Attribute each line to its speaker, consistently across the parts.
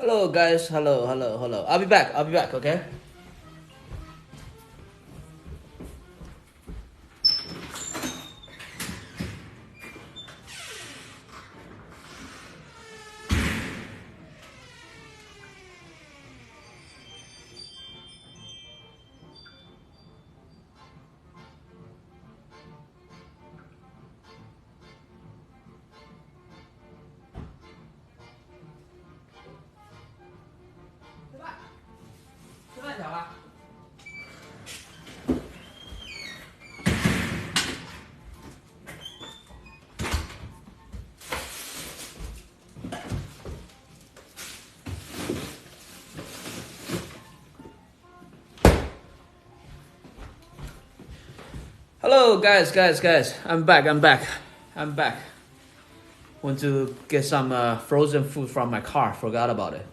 Speaker 1: Hello guys, hello. I'll be back, okay? Hello guys. I'm back. Want to get some frozen food from my car. Forgot about it.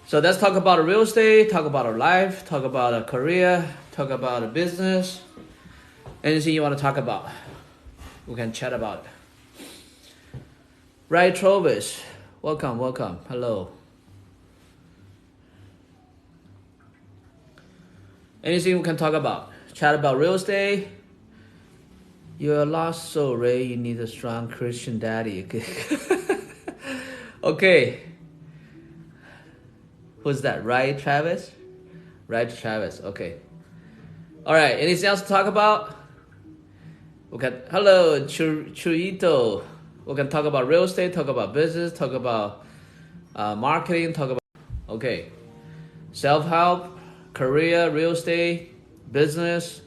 Speaker 1: So let's talk about real estate, talk about our life, talk about a career, talk about a business. Anything you want to talk about, we can chat about it. Ray Trovis, welcome. Hello. Anything we can talk about? Chat about real estate. You're a lost soul, Ray. You need a strong Christian daddy. Okay. Who's that? Right, Travis? Right, Travis. Okay. All right. Anything else to talk about? Okay. Hello, Chuito. We can talk about real estate, talk about business, talk about marketing, talk about. Okay. Self-help, career, real estate, business.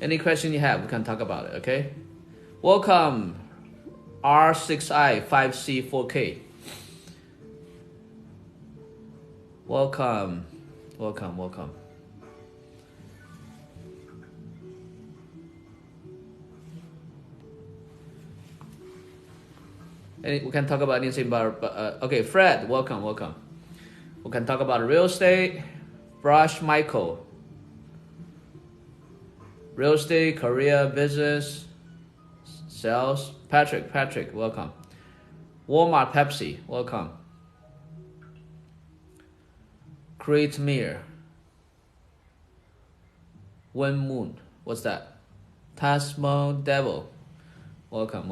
Speaker 1: Any question you have, we can talk about it, okay? Welcome, R6I5C4K. Welcome. We can talk about anything about, okay, Fred, welcome. We can talk about real estate. Brush Michael. Real estate, career, business, sales. Patrick, welcome. Walmart, Pepsi, welcome. Create Mir. One Moon, what's that? Tasmo Devil, welcome.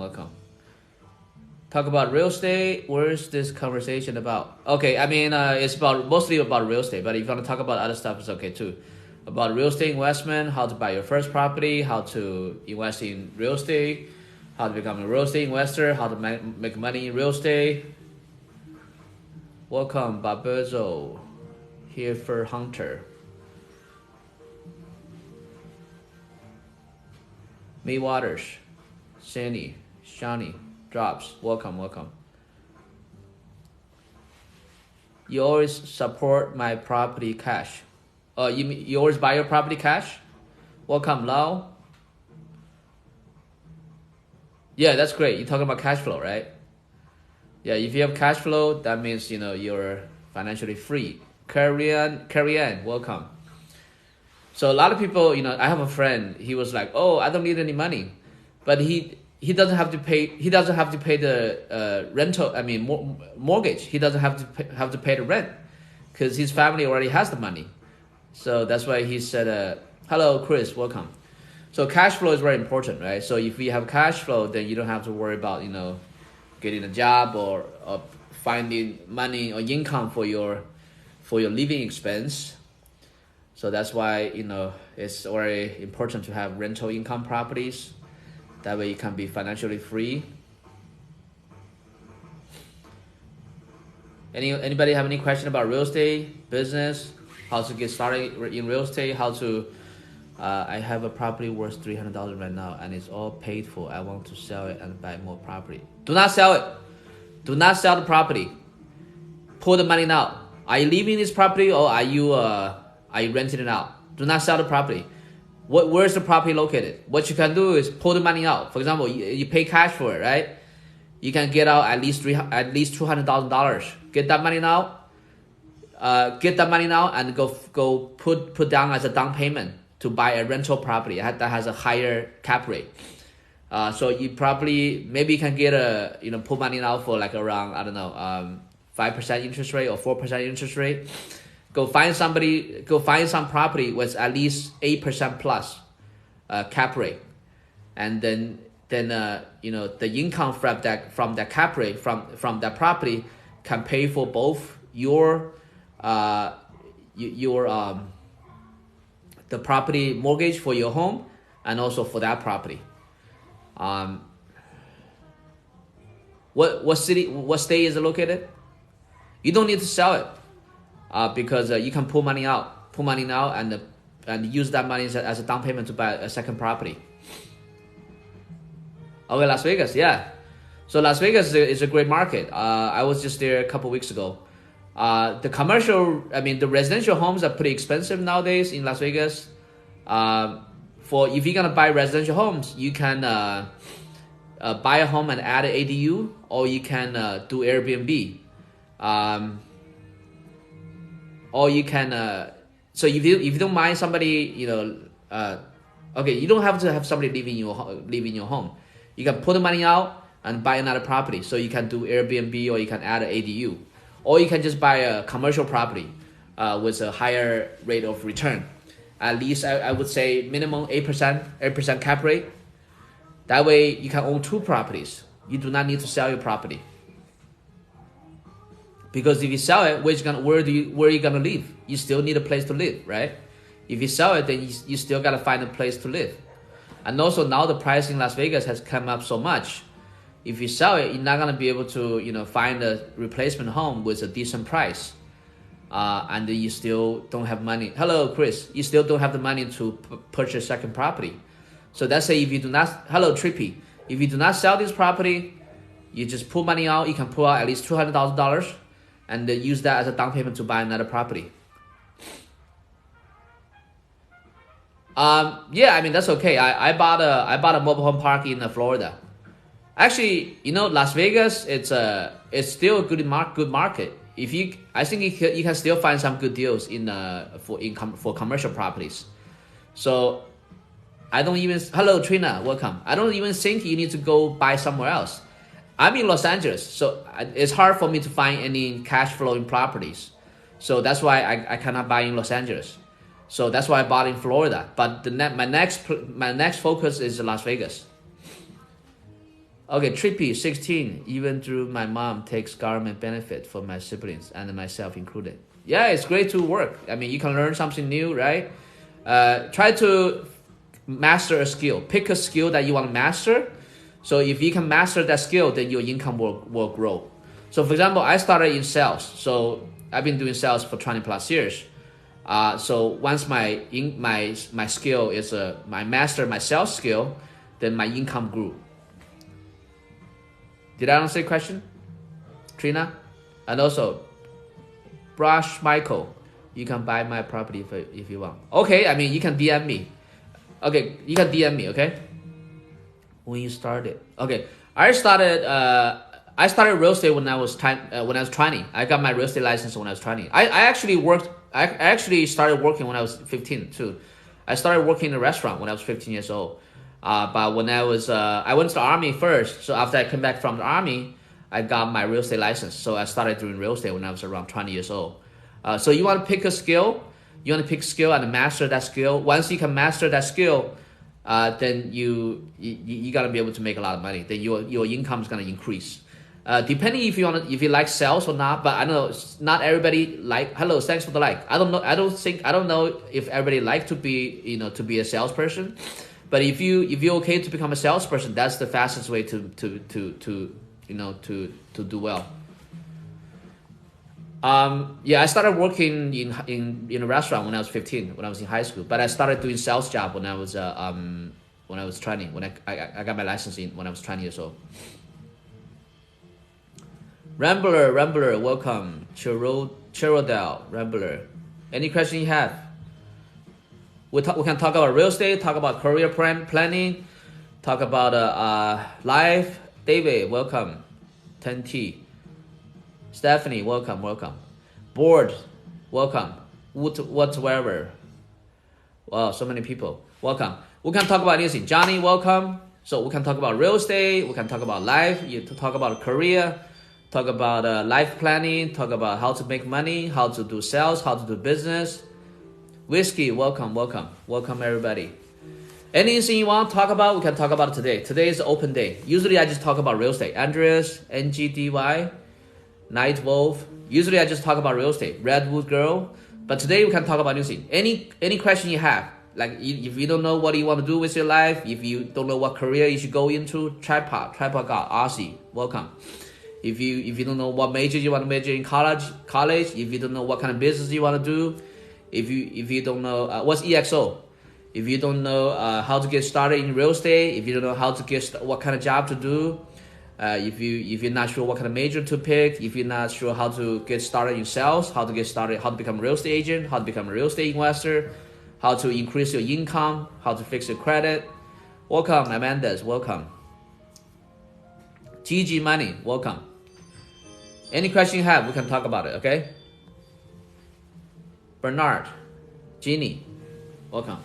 Speaker 1: Talk about real estate. Where's this conversation about? Okay, I mean, it's mostly about real estate, but if you want to talk about other stuff, it's okay too. About real estate investment, how to buy your first property, how to invest in real estate, how to become a real estate investor, how to make money in real estate. Welcome, Babezo, here for Hunter. May Waters, Sandy, Shani, Drops, welcome. You always support my property cash. You always buy your property cash? Welcome, Lau. Yeah, that's great. You're talking about cash flow, right? Yeah, if you have cash flow, that means you're financially free. Carry on, welcome. So a lot of people, I have a friend. He was like, "Oh, I don't need any money," but he doesn't have to pay. He doesn't have to pay the rental. I mean, mortgage. He doesn't have to pay the rent because his family already has the money. So that's why he said, hello, Chris, welcome. So cash flow is very important, right? So if you have cash flow, then you don't have to worry about, getting a job or finding money or income for your living expense. So that's why, it's very important to have rental income properties. That way you can be financially free. Anybody have any question about real estate, business? How to get started in real estate, how to, I have a property worth $300 right now and it's all paid for. I want to sell it and buy more property. Do not sell it. Do not sell the property. Pull the money now. Are you leaving this property or are you renting it out? Do not sell the property. Where's the property located? What you can do is pull the money out. For example, you pay cash for it, right? You can get out at least $200,000. Get that money now. And go put down as a down payment to buy a rental property that has a higher cap rate. So you probably maybe you can get a put money out for like around, I don't know, 5% interest rate or 4% interest rate. Go find some property with at least 8% plus cap rate, and then the income from that cap rate from that property can pay for both your the property mortgage for your home and also for that property. What state is it located? You don't need to sell it because you can pull money now and use that money as a down payment to buy a second property. Okay, Las Vegas, yeah. So Las Vegas is a great market. I was just there a couple weeks ago. The residential homes are pretty expensive nowadays in Las Vegas. If you're gonna buy residential homes, you can buy a home and add an ADU, or you can do Airbnb. Or you can so if you don't mind somebody, you don't have to have somebody live in your home. You can put the money out and buy another property. So you can do Airbnb, or you can add an ADU, or you can just buy a commercial property with a higher rate of return. At least I would say minimum 8% cap rate. That way you can own two properties. You do not need to sell your property. Because if you sell it, where are you gonna live? You still need a place to live, right? If you sell it, then you still gotta find a place to live. And also now the price in Las Vegas has come up so much. If you sell it, you're not gonna be able to find a replacement home with a decent price, and then you still don't have money. Hello, Chris. You still don't have the money to purchase second property. So that's say if you do not. Hello, Trippy. If you do not sell this property, you just pull money out. You can pull out at least $200,000. And use that as a down payment to buy another property. That's okay. I bought a mobile home park in Florida. Actually, Las Vegas, it's still a good market. I think you can still find some good deals for commercial properties. So hello Trina, welcome. I don't even think you need to go buy somewhere else. I'm in Los Angeles, so it's hard for me to find any cash flowing properties. So that's why I cannot buy in Los Angeles. So that's why I bought in Florida. But my next focus is Las Vegas. Okay, Trippy, 16. Even though my mom takes government benefit for my siblings and myself included. Yeah, it's great to work. You can learn something new, right? Try to master a skill. Pick a skill that you want to master. So if you can master that skill, then your income will grow. So for example, I started in sales. So I've been doing sales for 20 plus years. So once my skill is I master my sales skill, then my income grew. Did I answer your question, Trina? And also, Brush Michael, you can buy my property if you want. Okay, you can DM me. Okay, you can DM me. Okay. When you started, okay, I started real estate when I was 20. I got my real estate license when I was 20. I actually started working when I was 15 too. I started working in a restaurant when I was 15 years old. But when I went to the army first. So after I came back from the army, I got my real estate license. So I started doing real estate when I was around 20 years old. So you want to pick a skill. You want to pick a skill and master that skill. Once you can master that skill, then you gotta be able to make a lot of money. Then your income is gonna increase. Depending if you like sales or not, but I know not everybody like. Hello, thanks for the like. I don't know if everybody like to be a salesperson, but if you're okay to become a salesperson, that's the fastest way to do well. I started working in a restaurant when I was 15, when I was in high school. But I started doing sales job when I was 20, when I got my license when I was 20 years old. Rambler, welcome. Cherodel, Rambler. Any question you have? We can talk about real estate, talk about career planning, talk about life. David, welcome. 10T. Stephanie, welcome. Board, welcome. Whatever. Wow, so many people. Welcome. We can talk about anything. Johnny, welcome. So we can talk about real estate, we can talk about life, you talk about career, talk about life planning, talk about how to make money, how to do sales, how to do business. Whiskey, welcome everybody. Anything you want to talk about, we can talk about it today. Today is open day. Usually I just talk about real estate. Andreas, NGDY, Night Wolf. Usually I just talk about real estate. Redwood Girl. But today we can talk about anything. Any question you have. Like if you don't know what you want to do with your life, if you don't know what career you should go into, Tripod God, Aussie, welcome. If you don't know what major you want to major in college, if you don't know what kind of business you want to do, if you don't know what's EXO, if you don't know how to get started in real estate, if you don't know how to get what kind of job to do, if you're not sure what kind of major to pick, if you're not sure how to get started in sales, how to get started, how to become a real estate agent, how to become a real estate investor, how to increase your income, how to fix your credit. Welcome, Amanda's, welcome. GG Money, welcome. Any question you have, we can talk about it, okay? Bernard, Jeannie, welcome.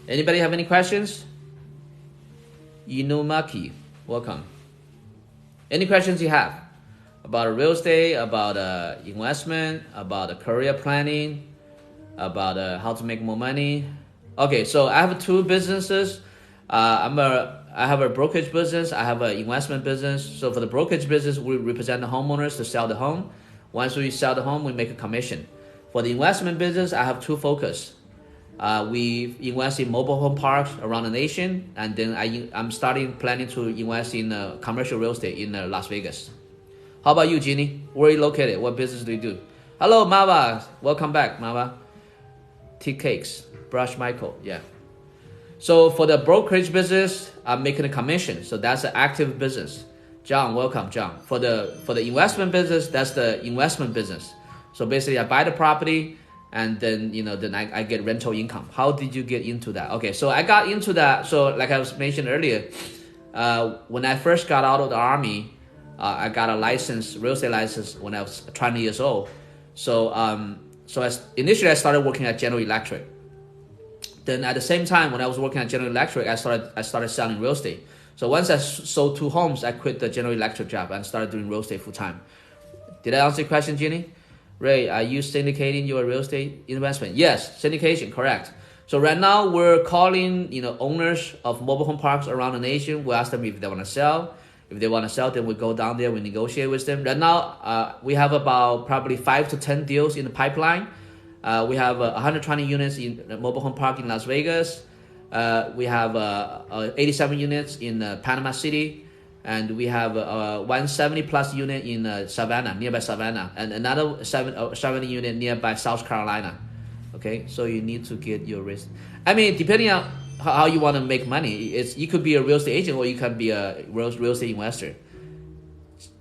Speaker 1: Anybody have any questions? Inumaki, welcome. Any questions you have? About real estate, about investment, about career planning, about how to make more money. Okay, so I have two businesses. I have a brokerage business. I have an investment business. So for the brokerage business, we represent the homeowners to sell the home. Once we sell the home, we make a commission. For the investment business, I have two focus. We invest in mobile home parks around the nation, and then I'm planning to invest in commercial real estate in Las Vegas. How about you, Jeannie? Where are you located? What business do you do? Hello, Mava. Welcome back, Mava. Tea Cakes. Brush Michael. Yeah. So for the brokerage business, I'm making a commission. So that's an active business. John, welcome, John. For the investment business, that's the investment business. So basically, I buy the property, and then then I get rental income. How did you get into that? Okay, so I got into that. So like I was mentioned earlier, when I first got out of the army, I got a real estate license when I was 20 years old. So initially I started working at General Electric. Then at the same time, when I was working at General Electric, I started selling real estate. So once I sold 2 homes, I quit the General Electric job and started doing real estate full time. Did I answer your question, Ginny? Ray, are you syndicating your real estate investment? Yes, syndication, correct. So right now we're calling owners of mobile home parks around the nation. We ask them if they want to sell. If they want to sell, then we go down there, we negotiate with them. Right now, we have about probably 5 to 10 deals in the pipeline. We have 120 units in mobile home park in Las Vegas. We have 87 units in Panama City. And we have 170 plus unit in Savannah, nearby Savannah. And another 70 unit nearby South Carolina. Okay, so you need to get your risk. I mean, depending on how you want to make money, you could be a real estate agent or you can be a real estate investor.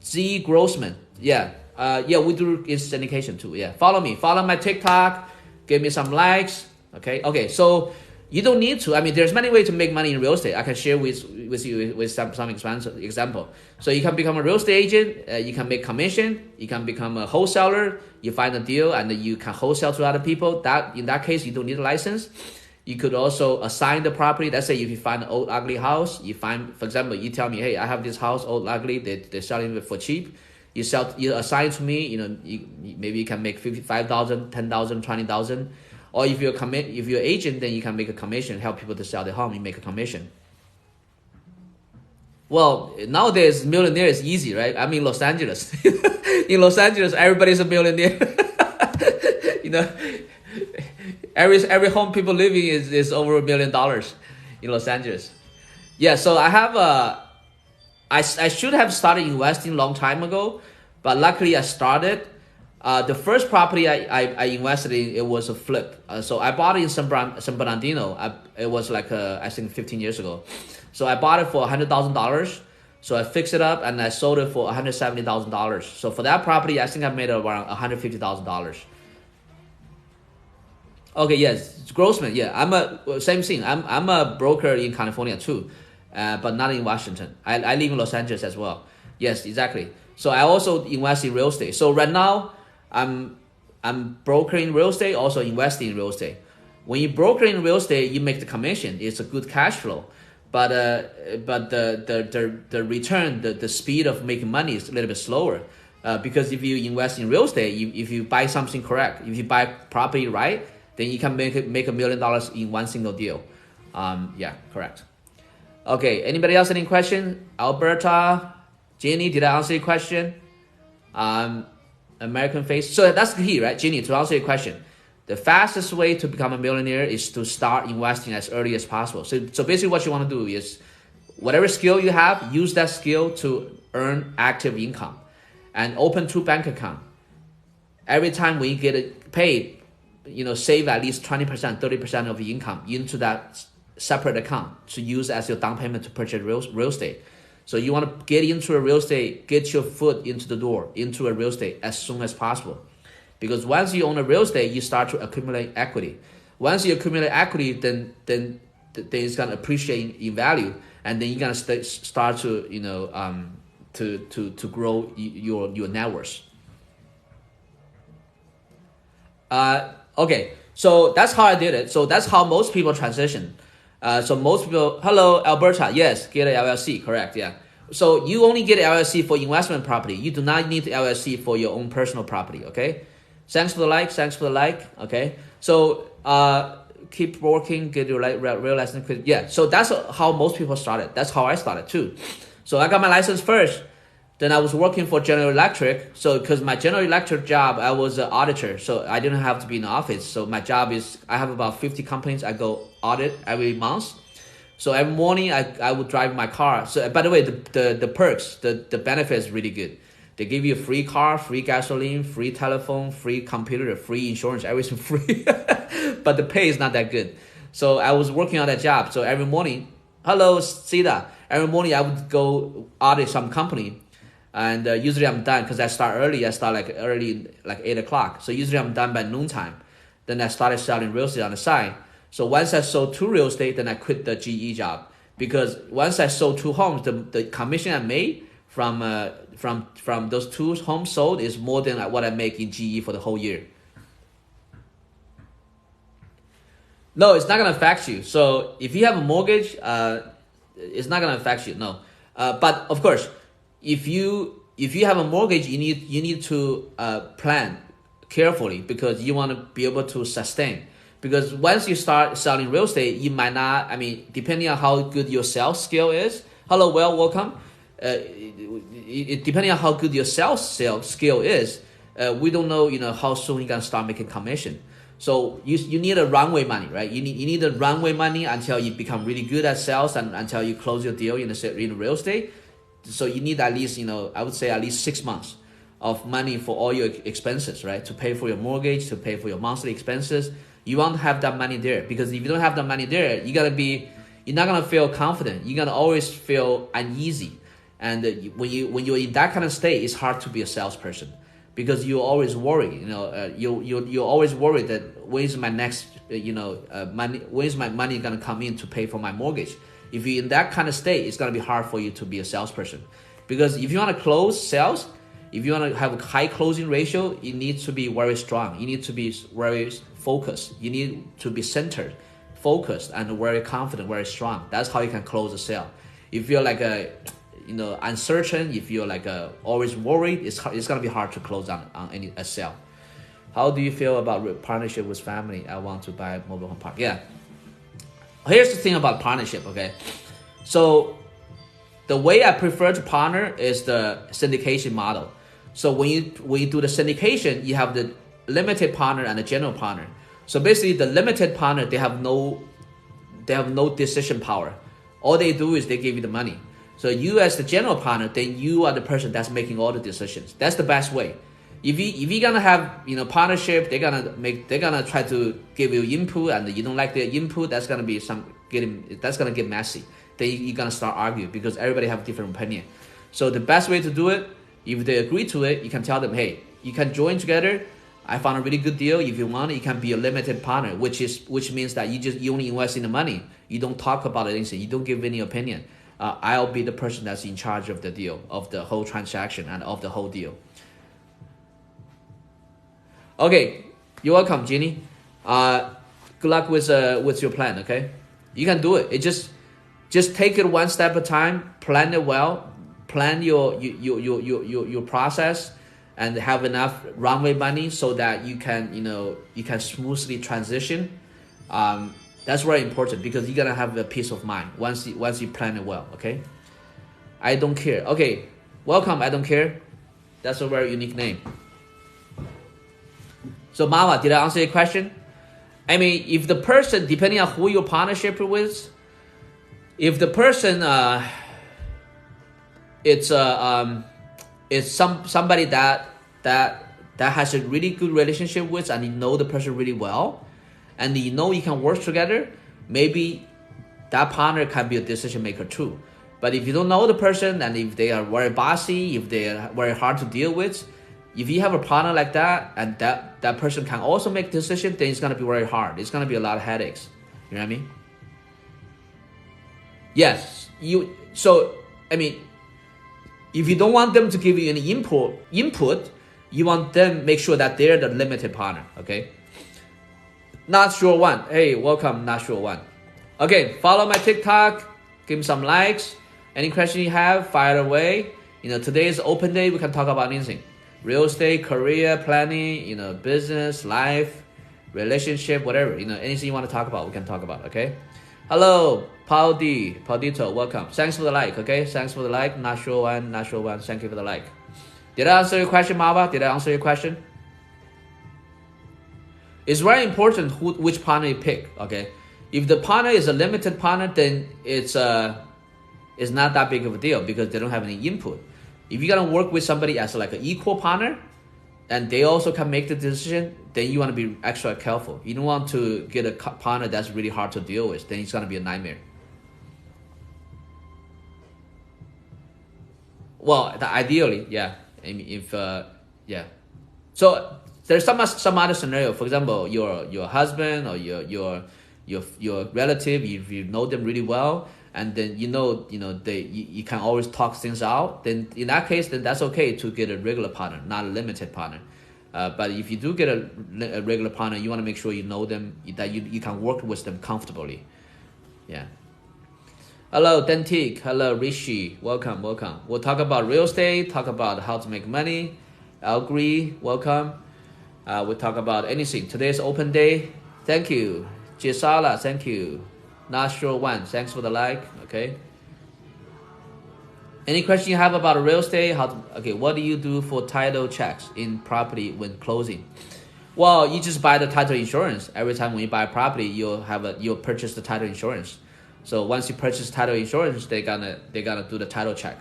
Speaker 1: Z Grossman, yeah, we do syndication too. Yeah, follow me, follow my TikTok, give me some likes. Okay. So you don't need to. I mean, there's many ways to make money in real estate. I can share with you with some example. So you can become a real estate agent. You can make commission. You can become a wholesaler. You find a deal and you can wholesale to other people. In that case, you don't need a license. You could also assign the property. Let's say if you find an old ugly house, for example, you tell me, hey, I have this house, old ugly, they're selling it for cheap. You assign to me, maybe you can make 55,000, 10,000, 20,000. Or if you're an agent, then you can make a commission, help people to sell their home, you make a commission. Well, nowadays, millionaire is easy, right? I'm in Los Angeles. In Los Angeles, everybody's a millionaire. Every home people living is over $1 million in Los Angeles. Yeah, so I should have started investing long time ago, but luckily I started. The first property I invested in, it was a flip. So I bought it in San Bernardino. It was like I think 15 years ago. So I bought it for $100,000. So I fixed it up and I sold it for $170,000. So for that property, I think I made around $150,000. Okay, yes, Grossman. Yeah, same thing. I'm a broker in California too, but not in Washington. I live in Los Angeles as well. Yes, exactly. So I also invest in real estate. So right now, I'm brokering real estate, also investing in real estate. When you broker in real estate, you make the commission. It's a good cash flow, but the return, the speed of making money is a little bit slower. Because if you invest in real estate, if you buy something correct, if you buy property right, then you can make $1 million in one single deal. Yeah, correct. Okay, anybody else any question? Alberta, Jenny, did I answer your question? American face. So that's the key, right, Jenny? To answer your question, the fastest way to become a millionaire is to start investing as early as possible. So basically, what you want to do is, whatever skill you have, use that skill to earn active income, and open 2 bank accounts. Every time when you get paid, save at least 20%, 30% of the income into that separate account to use as your down payment to purchase real estate. So you want to get into a real estate, get your foot into the door, into a real estate as soon as possible. Because once you own a real estate, you start to accumulate equity. Once you accumulate equity, then it's going to appreciate in value, and then you're going to start to, to grow your net worth. Okay, so that's how I did it. So that's how most people transition. So most people, hello, Alberta, yes, get an LLC, correct, yeah. So you only get an LLC for investment property. You do not need the LLC for your own personal property, okay? Thanks for the like, okay? So keep working, get your real license. Yeah, so that's how most people started. That's how I started too. So I got my license first. Then I was working for General Electric. So because my General Electric job, I was an auditor. So I didn't have to be in the office. So my job is, I have about 50 companies I go audit every month. So every morning I would drive my car. So by the way, the perks, the benefits is really good. They give you a free car, free gasoline, free telephone, free computer, free insurance, everything free. But the pay is not that good. So I was working on that job. So every morning, hello, Sita. Every morning I would go audit some company. And usually I'm done because I start early. I start like 8 o'clock. So usually I'm done by noontime. Then I started selling real estate on the side. So once I sold 2 real estate, then I quit the GE job. Because once I sold 2 homes, the commission I made from those 2 homes sold is more than what I make in GE for the whole year. No, it's not going to affect you. So if you have a mortgage, it's not going to affect you. No, but of course, if you have a mortgage, you need to plan carefully because you want to be able to sustain. Because once you start selling real estate, you might not. I mean, depending on how good your sales skill is. Hello, welcome. Depending on how good your sales skill is, we don't know, how soon you're gonna start making commission. So you need a runway money, right? You need a runway money until you become really good at sales and until you close your deal in real estate. So you need at least, I would say at least 6 months of money for all your expenses, right? To pay for your mortgage, to pay for your monthly expenses. You want to have that money there because if you don't have that money there, you're not gonna feel confident. You're gonna always feel uneasy. And when you're in that kind of state, it's hard to be a salesperson because you're always worried. You're always worried that when's my next, money? When's my money gonna come in to pay for my mortgage? If you're in that kind of state, it's gonna be hard for you to be a salesperson because if you want to close sales, if you want to have a high closing ratio, you need to be very strong. You need to be very focused. You need to be centered, focused, and very confident, very strong. That's how you can close a sale. If you're like uncertain, if you're like always worried, it's gonna be hard to close on a sale. How do you feel about partnership with family? I want to buy a mobile home park. Yeah. Here's the thing about partnership. Okay, so the way I prefer to partner is the syndication model. So when you do the syndication, you have the limited partner and the general partner. So basically, the limited partner they have no decision power. All they do is they give you the money. So you as the general partner, then you are the person that's making all the decisions. That's the best way. If you're gonna have partnership, they're gonna try to give you input, and you don't like their input. That's gonna get messy. Then you're gonna start arguing because everybody have different opinion. So the best way to do it, if they agree to it, you can tell them, hey, you can join together. I found a really good deal. If you want, you can be a limited partner, which means that you only invest in the money. You don't talk about anything. You don't give any opinion. I'll be the person that's in charge of the deal, of the whole transaction, and of the whole deal. Okay, you're welcome, Jenny. Good luck with your plan. Okay, you can do it. It just take it one step at a time. Plan it well. Plan your process, and have enough runway money so that you can smoothly transition. That's very important because you're gonna have a peace of mind once you plan it well. Okay. I don't care. Okay, welcome. I don't care. That's a very unique name. So Mama, did I answer your question? I mean, if the person, depending on who your partnership with, if the person it's somebody that has a really good relationship with, and you know the person really well, and you know you can work together, maybe that partner can be a decision maker too. But if you don't know the person, and if they are very bossy, if they are very hard to deal with, if you have a partner like that, and that person can also make decisions, then it's gonna be very hard. It's gonna be a lot of headaches. You know what I mean? Yes. So I mean, if you don't want them to give you any input, you want them make sure that they're the limited partner. Okay. Not sure one. Hey, welcome. Not sure one. Okay, follow my TikTok. Give me some likes. Any question you have, fire away. Today is open day. We can talk about anything: real estate, career planning, business, life, relationship, whatever. Anything you want to talk about, we can talk about. Okay. Hello, Paudito, welcome. Thanks for the like. Okay, thanks for the like. Not sure one. Thank you for the like. Did I answer your question, Mava? Did I answer your question? It's very important which partner you pick. Okay, if the partner is a limited partner, then it's not that big of a deal because they don't have any input. If you're gonna work with somebody as like an equal partner, and they also can make the decision, then you want to be extra careful. You don't want to get a partner that's really hard to deal with. Then it's gonna be a nightmare. Well, ideally, yeah. I mean, if yeah. So there's some other scenario. For example, your husband or your relative, if you know them really well, and then you can always talk things out. Then in that case, then that's okay to get a regular partner, not a limited partner. But if you do get a regular partner, you want to make sure you know them, that you can work with them comfortably. Yeah. Hello, Dentik. Hello, Rishi. Welcome. We'll talk about real estate, talk about how to make money. Algri, welcome. We'll talk about anything. Today's open day. Thank you. Gisala, thank you. Not sure one. Thanks for the like. Okay. Any question you have about real estate? What do you do for title checks in property when closing? Well, you just buy the title insurance. Every time when you buy a property, you'll purchase the title insurance. So once you purchase title insurance, they're gonna do the title check.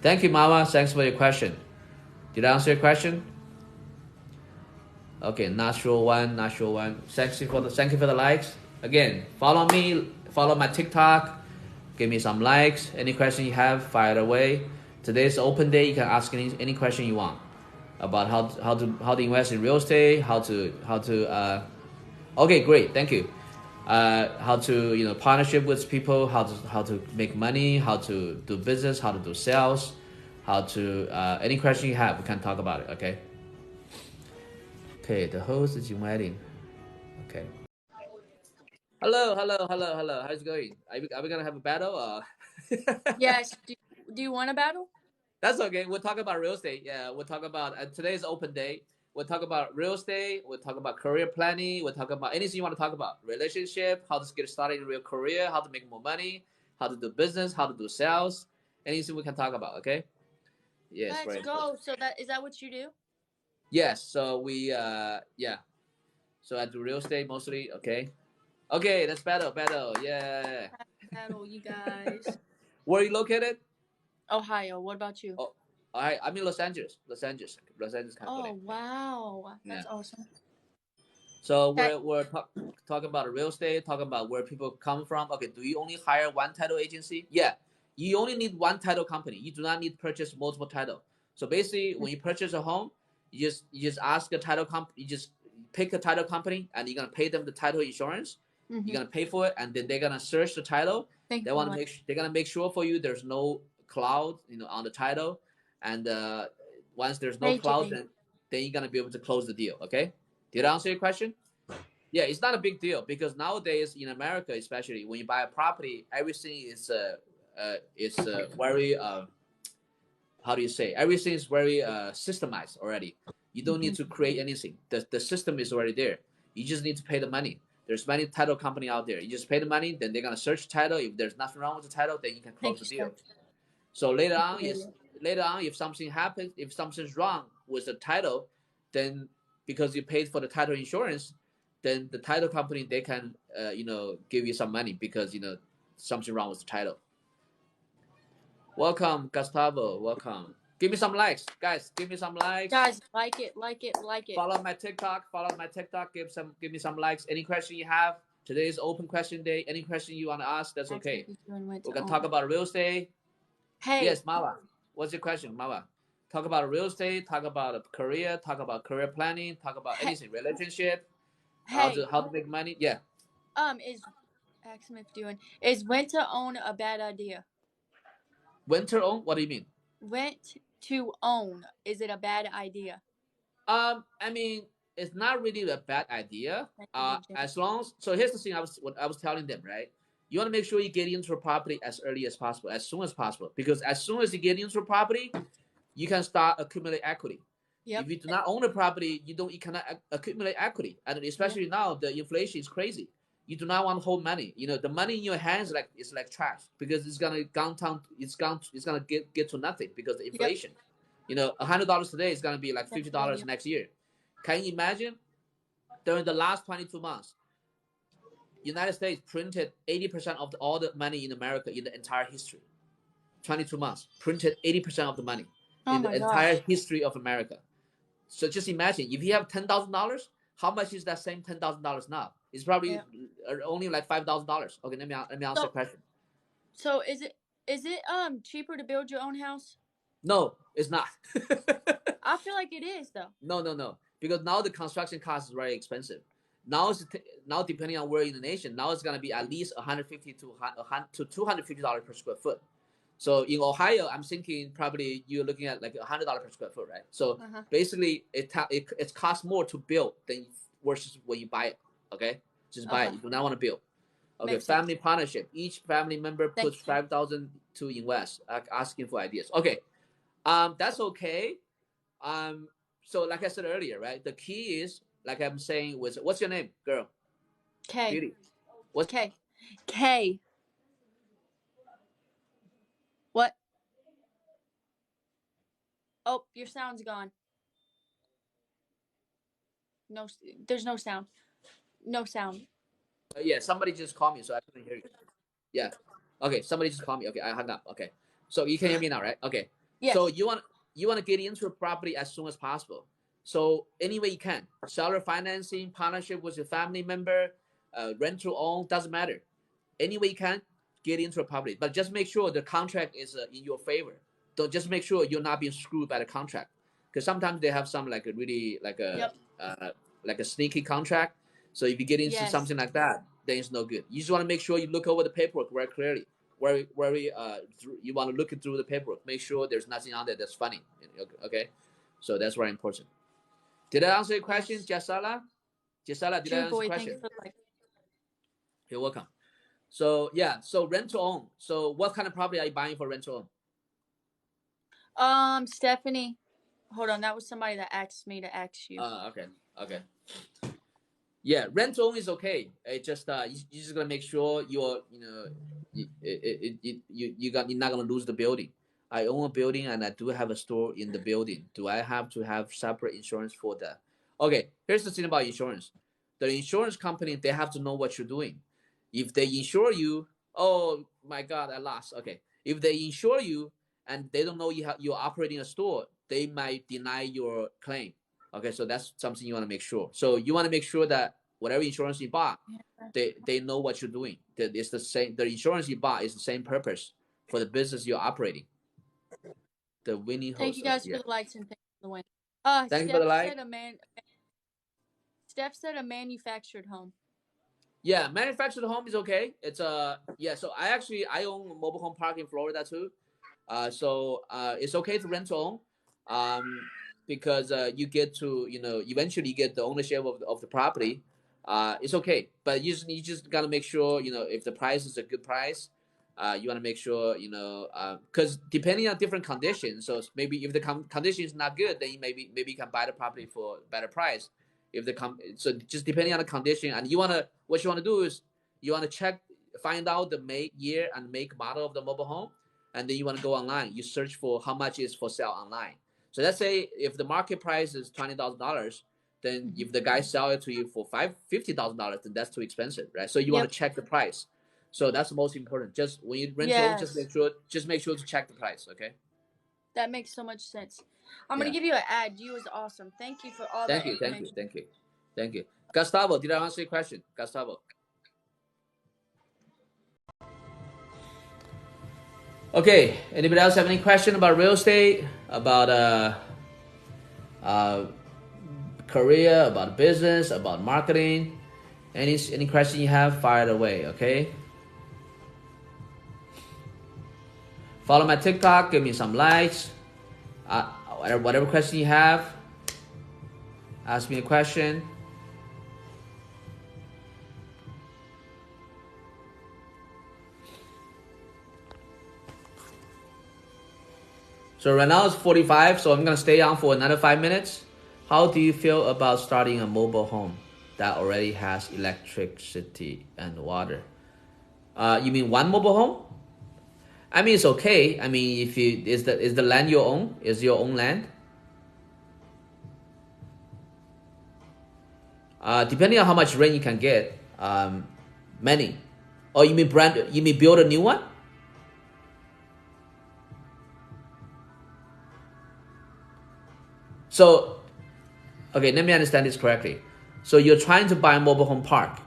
Speaker 1: Thank you, Mama. Thanks for your question. Did I answer your question? Okay, not sure one. Thank you for the likes. Again, follow me, follow my TikTok, give me some likes. Any question you have, fire it away. Today's open day. You can ask any question you want about how to invest in real estate, how to okay, great, thank you. How to partnership with people, how to make money, how to do business, how to do sales, how to any question you have, we can talk about it. Okay. Okay, the host is inviting. Okay. Hello. How's it going? Are we gonna have a battle?
Speaker 2: Yes. Do you want a battle?
Speaker 1: That's okay. We'll talk about real estate. Yeah, we'll talk about today's open day. We'll talk about real estate. We'll talk about career planning. We'll talk about anything you want to talk about. Relationship, how to get started in a real career, how to make more money, how to do business, how to do sales. Anything we can talk about. Okay. Yes.
Speaker 2: Let's go. So is that what you do?
Speaker 1: Yes. So we yeah. So I do real estate mostly. Okay. Okay. Let's battle. Yeah.
Speaker 2: Battle, you guys.
Speaker 1: Where are you located?
Speaker 2: Ohio. What about you?
Speaker 1: Oh, I'm in Los Angeles, California.
Speaker 2: Oh wow, that's awesome.
Speaker 1: So we're talking about real estate, talking about where people come from. Okay, do you only hire one title agency? Yeah, you only need one title company. You do not need to purchase multiple title. So basically, when you purchase a home, you just ask a title company. You just pick a title company, and you're gonna pay them the title insurance. Mm-hmm. You're gonna pay for it, and then they're gonna search the title. They're gonna make sure for you there's no cloud, on the title, and once there's no cloud, then you're gonna be able to close the deal. Okay. Did I answer your question? Yeah, it's not a big deal because nowadays in America, especially when you buy a property, everything is very how do you say? Everything is very systemized already. You don't need to create anything. The system is already there. You just need to pay the money. There's many title company out there. You just pay the money, then they're gonna search title. If there's nothing wrong with the title, then you can close the deal. So later on, if something happens, if something's wrong with the title, then because you paid for the title insurance, then the title company they can give you some money because something wrong with the title. Welcome, Gustavo. Welcome. Give me some likes, guys. Give me some likes.
Speaker 2: Guys, like it.
Speaker 1: Follow my TikTok. Give me some likes. Any question you have? Today is open question day. Any question you want to ask, that's okay. We're gonna talk about real estate.
Speaker 2: Hey.
Speaker 1: Yes, Mava. What's your question, Mava? Talk about real estate. Talk about career. Talk about career planning. Talk about anything. Relationship.
Speaker 2: Hey.
Speaker 1: How to make money. Yeah.
Speaker 2: Is rent to own a bad idea?
Speaker 1: Rent to own? What do you mean?
Speaker 2: Rent to own. Is it a bad idea?
Speaker 1: I mean, it's not really a bad idea. As long as, so here's the thing what I was telling them, right? You want to make sure you get into a property as early as possible, as soon as possible, because as soon as you get into a property, you can start accumulate equity. Yep. If you do not own a property, you cannot accumulate equity, and especially now the inflation is crazy. You do not want to hold money. The money in your hands it's like trash because it's gonna get to nothing because the inflation. Yep. $100 today is gonna be like $50 next year. Can you imagine? During the last 22 months, United States printed 80% of all the money in America in the entire history. 22 months printed 80% of the money in the entire history of America. So just imagine if you have $10,000, how much is that same $10,000 now? It's probably only like $5,000. Okay, let me answer the question.
Speaker 2: So is it cheaper to build your own house?
Speaker 1: No, it's not.
Speaker 2: I feel like it is though.
Speaker 1: No, because now the construction cost is very expensive. Now depending on where in the nation, now it's gonna be at least $150 to $250 per square foot. So in Ohio, I'm thinking probably you're looking at like $100 per square foot, right? So basically, it costs more to build than versus when you buy it. Okay, just buy it. You do not want to build. Okay, family partnership. Each family member puts $5,000 to invest. Asking for ideas. Okay, that's okay. So like I said earlier, right? The key is like I'm saying was what's your name, girl?
Speaker 2: K.
Speaker 1: Beauty.
Speaker 2: What's K? K. What? Oh, your sound's gone. No, there's no sound. No sound.
Speaker 1: Yeah, somebody just called me, so I couldn't hear you. Yeah. Okay, somebody just called me. Okay, I hung up. Okay, so you can hear me now, right? Okay. Yes. So you want to get into a property as soon as possible. So any way you can, seller financing, partnership with your family member, rent to own, doesn't matter. Any way you can, get into a property, but just make sure the contract is in your favor. Don't just make sure you're not being screwed by the contract, because sometimes they have some like a really like a sneaky contract. So if you get into something like that, then it's no good. You just want to make sure you look over the paperwork very clearly. You want to look through the paperwork, make sure there's nothing on there that's funny. Okay, so that's very important. Did I answer your question, Jasala? Jasala, did I answer your question? You're welcome. So yeah, so rent to own. So what kind of property are you buying for rent to
Speaker 2: own? Stephanie, hold on. That was somebody that asked me to ask you.
Speaker 1: Okay. Yeah, rent to own is okay. It just you just gotta make sure you're you're not gonna lose the building. I own a building and I do have a store in the building. Do I have to have separate insurance for that? Okay, here's the thing about insurance. The insurance company, they have to know what you're doing. If they insure you, oh my God, I lost. Okay, if they insure you and they don't know you're operating a store, they might deny your claim. Okay, so that's something you want to make sure. So you want to make sure that whatever insurance you bought, they know what you're doing. That it's the same. The insurance you bought is the same purpose for the business you're operating. The winning host.
Speaker 2: Thank you guys for the likes and thank you for the win.
Speaker 1: Thank you for the like.
Speaker 2: Steph said a manufactured home.
Speaker 1: Yeah, manufactured home is okay. It's yeah. So I own a mobile home park in Florida too. So it's okay to rent to own. because you get to, eventually you get the ownership of the property, it's okay. But you just gotta make sure, if the price is a good price, you want to make sure, because depending on different conditions. So maybe if the condition is not good, then maybe you can buy the property for a better price. If so just depending on the condition, and what you want to do is you want to find out the year and make model of the mobile home, and then you want to go online. You search for how much is for sale online. So let's say if the market price is $20,000, then if the guy sell it to you for $50,000, then that's too expensive, right? So you want to check the price. So that's the most important. Just when you rent home, just make sure to check the price. Okay.
Speaker 2: That makes so much sense. I'm gonna give you an ad. You was awesome. Thank you for all that information.
Speaker 1: Thank you. Gustavo, did I answer your question? Gustavo. Okay. Anybody else have any question about real estate, about career, about business, about marketing? Any question you have, fire it away. Okay. Follow my TikTok. Give me some likes. Whatever question you have, ask me a question. So right now it's 45, so I'm gonna stay on for another 5 minutes. How do you feel about starting a mobile home that already has electricity and water? You mean one mobile home? I mean, it's okay. I mean, if is the land your own? Is your own land? Depending on how much rent you can get, many. Oh, you mean build a new one? So, okay, let me understand this correctly. So you're trying to buy a mobile home park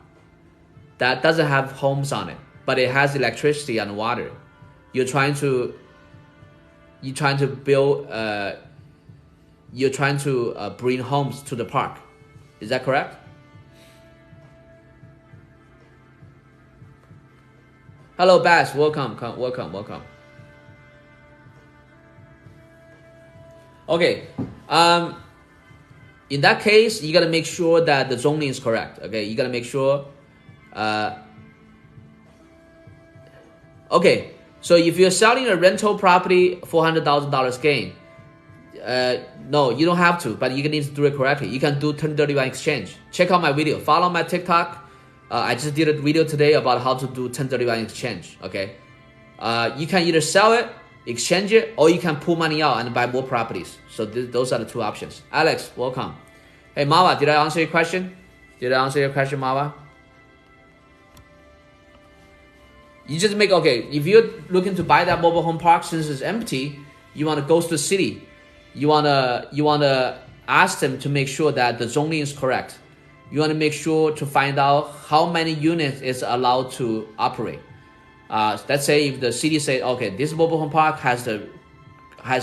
Speaker 1: that doesn't have homes on it, but it has electricity and water. You're trying to build. You're trying to bring homes to the park. Is that correct? Hello, Bass. Welcome. Okay. In that case, you gotta make sure that the zoning is correct. Okay, you gotta make sure. Okay. So if you're selling a rental property, $400,000 gain, no, you don't have to, but you need to do it correctly. You can do 1031 exchange. Check out my video. Follow my TikTok. I just did a video today about how to do 1031 exchange. Okay, you can either sell it, exchange it, or you can pull money out and buy more properties. So those are the two options. Alex, welcome. Hey, Mava, did I answer your question? Mava? You just if you're looking to buy that mobile home park since it's empty, you want to go to the city. You want to ask them to make sure that the zoning is correct. You want to make sure to find out how many units is allowed to operate. Let's say if the city says, okay, this mobile home park has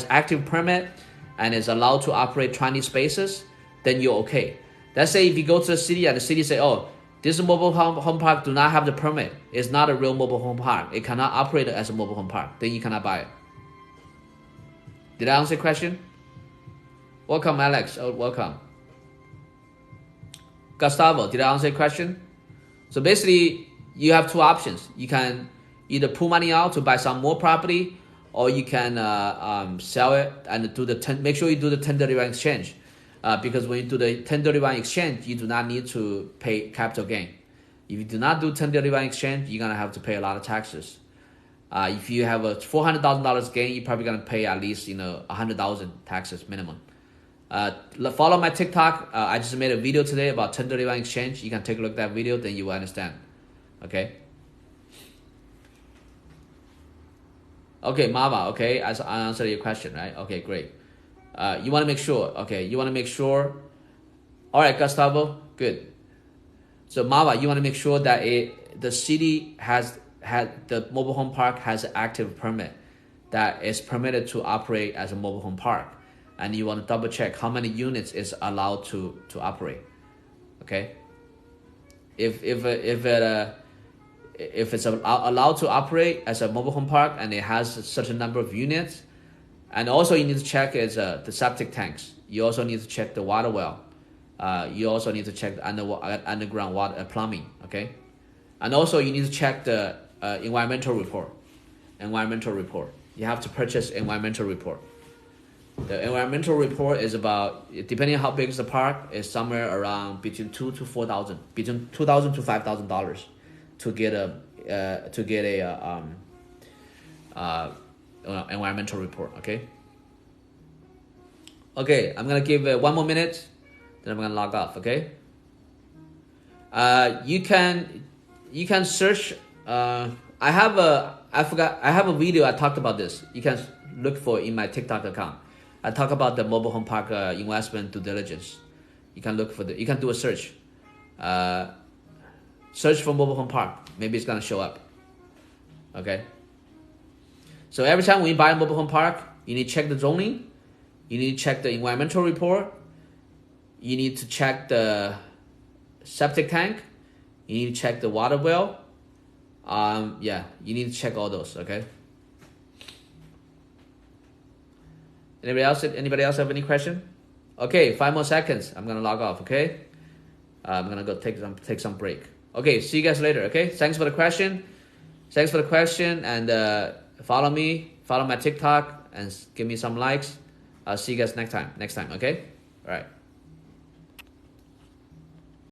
Speaker 1: active permit and is allowed to operate 20 spaces, then you're okay. Let's say if you go to the city and the city say, oh, this mobile home park do not have the permit. It's not a real mobile home park. It cannot operate as a mobile home park. Then you cannot buy it. Did I answer your question? Welcome, Alex. Oh, welcome. Gustavo, did I answer your question? So basically, you have two options. You can either pull money out to buy some more property, or you can sell it and make sure you do the 1031 exchange. Because when you do the 1031 exchange, you do not need to pay capital gain. If you do not do 1031 exchange, you're gonna have to pay a lot of taxes. If you have a $400,000 gain, you're probably gonna pay at least $100,000 taxes minimum. Follow my TikTok. I just made a video today about 1031 exchange. You can take a look at that video, then you will understand. Okay. Okay, Mama. Okay, I answered your question, right? Okay, great. You want to make sure. Okay, you want to make sure. All right, Gustavo. Good. So Mava, you want to make sure that the city had the mobile home park has an active permit that is permitted to operate as a mobile home park, and you want to double check how many units is allowed to operate. Okay. If it's allowed to operate as a mobile home park and it has such a number of units, and also you need to check is the septic tanks. You also need to check the water well. You also need to check the underground water plumbing. Okay, and also you need to check the environmental report. You have to purchase environmental report. The environmental report is about, depending on how big is the park, is somewhere around between $2,000 to $4,000, between $2,000 to $5,000 to get a environmental report. Okay. Okay, I'm gonna give 1 more minute, then I'm gonna log off. Okay. You can search. I have a video. I talked about this. You can look for in my TikTok account. I talk about the mobile home park investment due diligence. You can look for you can do a search. Search for mobile home park. Maybe it's gonna show up. Okay. So every time when you buy a mobile home park, you need to check the zoning. You need to check the environmental report. You need to check the septic tank. You need to check the water well. Yeah, you need to check all those. Okay. Anybody else have any question? Okay, 5 more seconds. I'm gonna log off. Okay. I'm gonna go take some break. Okay, see you guys later. Okay. Thanks for the question. And follow me. Follow my TikTok and give me some likes. I'll see you guys next time. Okay. All right.